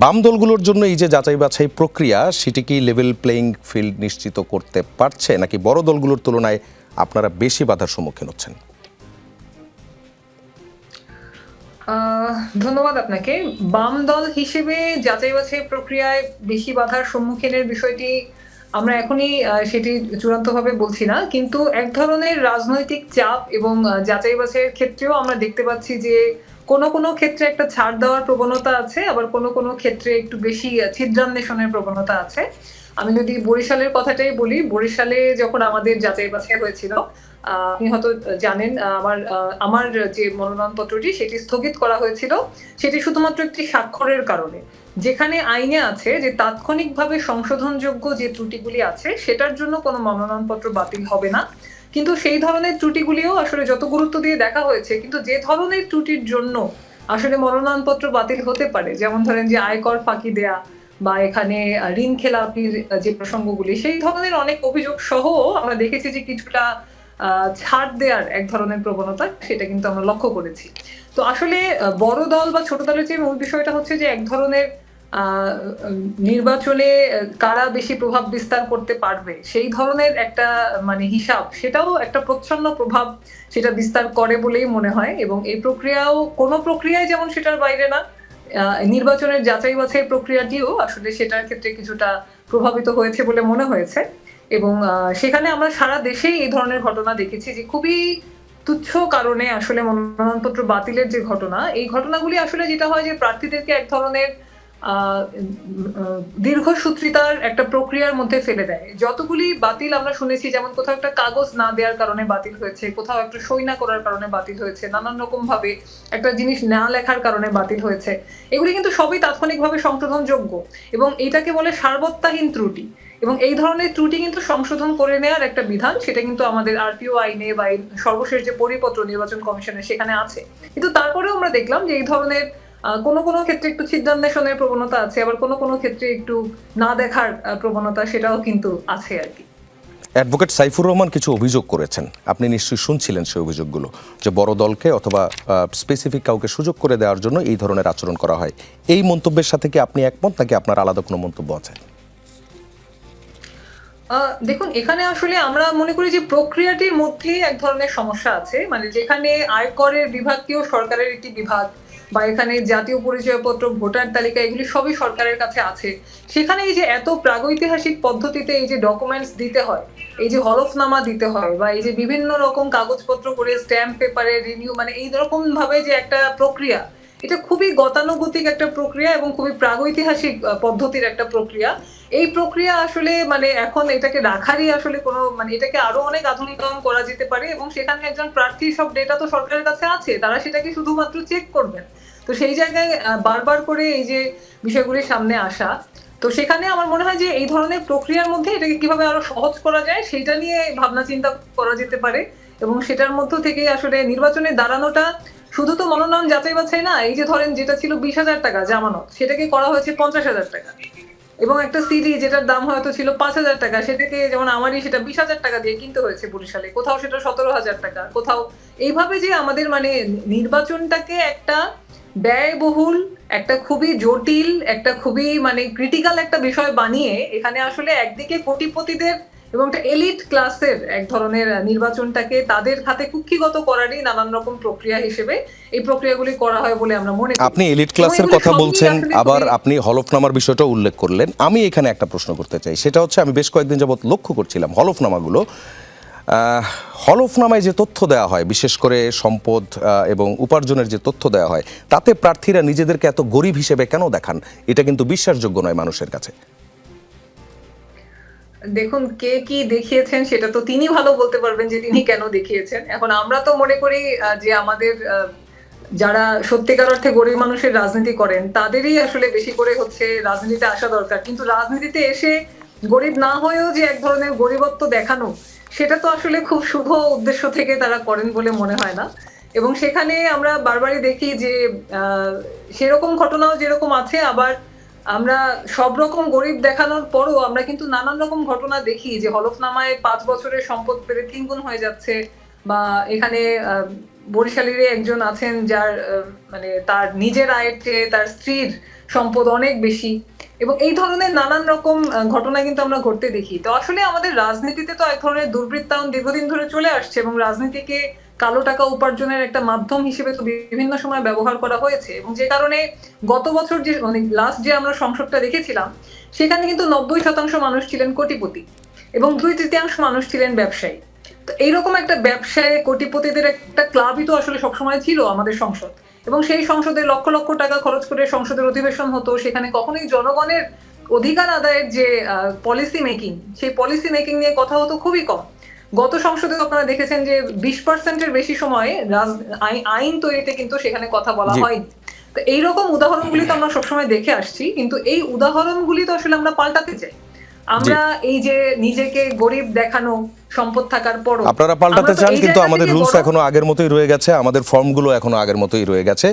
বাম দলগুলোর জন্য এই যে যাচাই বাছাই প্রক্রিয়া সেটি কি লেভেল প্লেইং ফিল্ড নিশ্চিত করতে পারছে নাকি বড় দলগুলোর তুলনায় আপনারা বেশি বাধার সম্মুখীন হচ্ছেন? ধন্যবাদ আপনাকে। বাম দল হিসেবে যাচাই বাছাই প্রক্রিয়ায় বেশি বাধার সম্মুখীনের বিষয়টি আমরা এখনই সেটি চূড়ান্তভাবে বলছি না। কিন্তু এক ধরনের রাজনৈতিক চাপ এবং যাচাই বাছাইয়ের ক্ষেত্রেও আমরা দেখতে পাচ্ছি যে কোনো ক্ষেত্রে একটা ছাড় দেওয়ার প্রবণতা আছে, আবার কোনো ক্ষেত্রে একটু বেশি ছিদ্রান্বেষণের প্রবণতা আছে। আমি যদি বরিশালের কথাটাই বলি, বরিশালে যখন আমাদের যাচাই বাছাই হয়েছিল, আপনি হয়তো জানেন, আমার যে মনোনয়নপত্রটি সেটি স্থগিত করা হয়েছিল, সেটি শুধুমাত্র একটি স্বাক্ষরের কারণে। যেখানে আইনে আছে যে তাৎক্ষণিকভাবে সংশোধনযোগ্য যে ত্রুটিগুলি আছে সেটার জন্য কোনো মনোনয়নপত্র বাতিল হবে না। কিন্তু সেই ধরনের ত্রুটিগুলিও আসলে যত গুরুত্ব দিয়ে দেখা হয়েছে, কিন্তু যে ধরনের ত্রুটির জন্য আসলে মনোনয়নপত্র বাতিল হতে পারে, যেমন ধরেন যে আয়কর ফাঁকি দেয়া বা এখানে ঋণ খেলাপির যে প্রসঙ্গগুলি, সেই ধরনের অনেক অভিযোগ সহ আমরা দেখেছি যে কিছুটা ছাড় দেওয়ার এক ধরনের প্রবণতা সেটা কিন্তু আমরা লক্ষ্য করেছি। তো আসলে বড় দল বা ছোট দলের যে মূল বিষয়টা হচ্ছে যে এক ধরনের নির্বাচনে কারা বেশি প্রভাব বিস্তার করতে পারবে সেই ধরনের একটা মানে হিসাব, সেটাও একটা প্রচ্ছন্ন প্রভাব সেটা বিস্তার করে বলেই মনে হয়। এবং এই প্রক্রিয়াও কোনো প্রক্রিয়ায় যেমন সেটার বাইরে না, নির্বাচনের যাচাই বাছাই প্রক্রিয়াটিও আসলে সেটার ক্ষেত্রে কিছুটা প্রভাবিত হয়েছে বলে মনে হয়েছে। এবং সেখানে আমরা সারা দেশেই এই ধরনের ঘটনা দেখেছি যে খুবই তুচ্ছ কারণে আসলে মনোনয়নপত্র বাতিলের যে ঘটনা, এই ঘটনাগুলি আসলে যেটা হয় যে প্রার্থীদেরকে এক ধরনের দীর্ঘসূত্রিতার একটা প্রক্রিয়ার মধ্যে ফেলে দেয়। যতগুলি বাতিল আমরা শুনেছি, যেমন কোথাও একটা কাগজ না দেওয়ার কারণে বাতিল হয়েছে, কোথাও একটা সই না করার কারণে বাতিল হয়েছে, নানান রকম ভাবে একটা জিনিস না লেখার কারণে বাতিল হয়েছে, এগুলি কিন্তু সবই তাৎক্ষণিকভাবে সংশোধনযোগ্য এবং এটাকে বলে সার্বত্যাহীন ত্রুটি। এবং এই ধরনের ত্রুটি কিন্তু সংশোধন করে নেওয়ার একটা বিধান, সেটা কিন্তু আমাদের আরপিও আইনে বা সর্বশেষ যে পরিপত্র নির্বাচন কমিশনের সেখানে আছে। কিন্তু তারপরেও আমরা দেখলাম যে এই ধরনের কোনো ক্ষেত্রে একটু ছিদ্রান্বেষণের প্রবণতা আছে, আবার কোনো ক্ষেত্রে একটু না দেখার প্রবণতা সেটাও কিন্তু আছে আর কি। অ্যাডভোকেট সাইফুর রহমান কিছু অভিযোগ করেছেন, আপনি নিশ্চয়ই শুনছিলেন সেই অভিযোগগুলো, যে বড় দলকে অথবা স্পেসিফিক কাউকে সুযোগ করে দেওয়ার জন্য এই ধরনের আচরণ করা হয়। এই মন্তব্যের সাথে কি আপনি একমত নাকি আপনার আলাদা কোনো মন্তব্য আছে? দেখুন, এখানে আসলে আমরা মনে করি যে প্রক্রিয়াটির মধ্যেই এক ধরনের সমস্যা আছে। মানে যেখানে আয়করের বিভাগকেও সরকারের একটি বিভাগ, বা এখানে জাতীয় পরিচয়পত্র, ভোটার তালিকা, এগুলি সবই সরকারের কাছে আছে। সেখানে এই যে এত প্রাগৈতিহাসিক পদ্ধতিতে এই যে ডকুমেন্টস দিতে হয়, এই যে হলফনামা দিতে হয়, বা এই যে বিভিন্ন রকম কাগজপত্র করে স্ট্যাম্প পেপারে রিনিউ, মানে এই রকম ভাবে যে একটা প্রক্রিয়া, এটা খুবই গতানুগতিক একটা প্রক্রিয়া এবং খুবই প্রাগৈতিহাসিক পদ্ধতির একটা প্রক্রিয়া। এই প্রক্রিয়া আসলে মানে এখন এটাকে রাখারই আসলে কোনো মানে এটাকে আরো অনেক আধুনিকায়ন করা যেতে পারে এবং সেখানে একজন প্রার্থীর সব ডেটা তো সরকারের কাছে আছে, তারা সেটাকে শুধুমাত্র চেক করবেন। তো সেই জায়গায় বারবার করে এই যে বিষয়গুলি সামনে আসা, তো সেখানে আমার মনে হয় যে এই ধরনের প্রক্রিয়ার মধ্যে এটাকে কিভাবে আরো সহজ করা যায় সেটা নিয়ে ভাবনা চিন্তা করা যেতে পারে। এবং সেটার মধ্য থেকে আসলে নির্বাচনে দাঁড়ানোটা শুধু তো মনোনয়ন যাচাই বাছাই না, এই যে ধরেন যেটা ছিল 20,000 টাকা জামানত, সেটাকে করা হয়েছে 50,000 টাকা। এবং একটা সিডি যেটার দাম হয়তো ছিল 5,000 টাকা, সেটাকে যেমন আমারই সেটা 20,000 টাকা দিয়ে কিনতে হয়েছে বরিশালে, কোথাও সেটা 17,000 টাকা, কোথাও। এইভাবে যে আমাদের মানে নির্বাচনটাকে একটা ব্যয়বহুল, একটা খুবই জটিল, একটা খুবই মানে ক্রিটিক্যাল একটা বিষয় বানিয়ে এখানে আসলে একদিকে কোটিপতিদের এবং একটা এলিট ক্লাসের এক ধরনের নির্বাচনটাকে তাদের হাতে কুক্ষিগত করারই নানান রকম প্রক্রিয়া হিসেবে এই প্রক্রিয়াগুলি করা হয় বলে আমরা মনে করি। আপনি এলিট ক্লাসের কথা বলছেন, আবার আপনি হলফনামার বিষয়টা উল্লেখ করলেন। আমি এখানে একটা প্রশ্ন করতে চাই, সেটা হচ্ছে আমি বেশ কয়েকদিন যাবত লক্ষ্য করছিলাম হলফনামাগুলো, হলফনামায় যে তথ্য দেওয়া হয়, বিশেষ করে সম্পদ এবং উপার্জনের যে তথ্য দেওয়া হয়, তাতে প্রার্থীরা নিজেদেরকে এত গরিব হিসেবে কেন দেখান? এটা কিন্তু বিশ্বাসযোগ্য নয় মানুষের কাছে। দেখুন, কে কি দেখিয়েছেন সেটা তো তিনি ভালো বলতে পারবেন যে তিনি কেন দেখিয়েছেন। এখন আমরা তো মনে করি যে আমাদের যারা সত্যিকার অর্থে গরিব মানুষের রাজনীতি করেন তাদেরই আসলে বেশি করে হচ্ছে রাজনীতিতে আসা দরকার। কিন্তু রাজনীতিতে এসে গরিব না হয়েও যে এক ধরনের গরিবত্ব দেখানো, সেটা তো আসলে খুব শুভ উদ্দেশ্য থেকে তারা করেন বলে মনে হয় না। এবং সেখানে আমরা বারবারই দেখি যে সেরকম ঘটনাও যেরকম আছে, আবার আমরা সব রকম গরিব দেখানোর পরও আমরা কিন্তু নানান রকম ঘটনা দেখি যে হলফনামায় 5 বছরের সম্পদ বেড়ে 3 গুণ হয়ে যাচ্ছে। বা এখানে বরিশালেরই একজন আছেন যার মানে তার নিজের আয়ের চেয়ে তার স্ত্রীর সম্পদ অনেক বেশি, এবং এই ধরনের নানান রকম ঘটনা কিন্তু আমরা ঘটতে দেখি। তো আসলে আমাদের রাজনীতিতে তো এক ধরনের দুর্বৃত্তায়ন দীর্ঘদিন ধরে চলে আসছে, এবং রাজনীতিকে কালো টাকা উপার্জনের একটা মাধ্যম হিসেবে তো বিভিন্ন সময় ব্যবহার করা হয়েছে, এবং যে কারণে গত বছর যে মানে লাস্ট যে আমরা সংসদটা দেখেছিলাম সেখানে কিন্তু 90% মানুষ ছিলেন কোটিপতি এবং 2/3 মানুষ ছিলেন ব্যবসায়ী। তো এইরকম একটা ব্যবসায় কোটিপতিদের একটা ক্লাবই তো আসলে সবসময় ছিল আমাদের সংসদ, এবং সেই সংসদে লক্ষ লক্ষ টাকা খরচ করে সংসদের অধিবেশন হতো, সেখানে কখনোই জনগণের অধিকার আদায়ের যে পলিসি মেকিং, সেই পলিসি মেকিং নিয়ে কথা হতো খুবই কম। গত সংসদে আপনারা দেখেছেন যে 20%-এর বেশি সময়ে আইন তৈরিতে কিন্তু সেখানে কথা বলা জি। হয়নি। তো এইরকম উদাহরণগুলি তো আমরা সবসময় দেখে আসছি, কিন্তু এই উদাহরণগুলি তো আসলে আমরা পাল্টাতে চাই। আমরা এই যে নিজেকে গরিব দেখানো সম্পদ থাকার পরও আপনারা পাল্টাতে আমরা তো চান, এই কিন্তু জায়গা আমাদের থেকে রুলস বড়- এখনো আগের মতোই রয়ে গেছে, আমাদের ফর্মগুলো এখনো আগের মতোই রয়ে গেছে।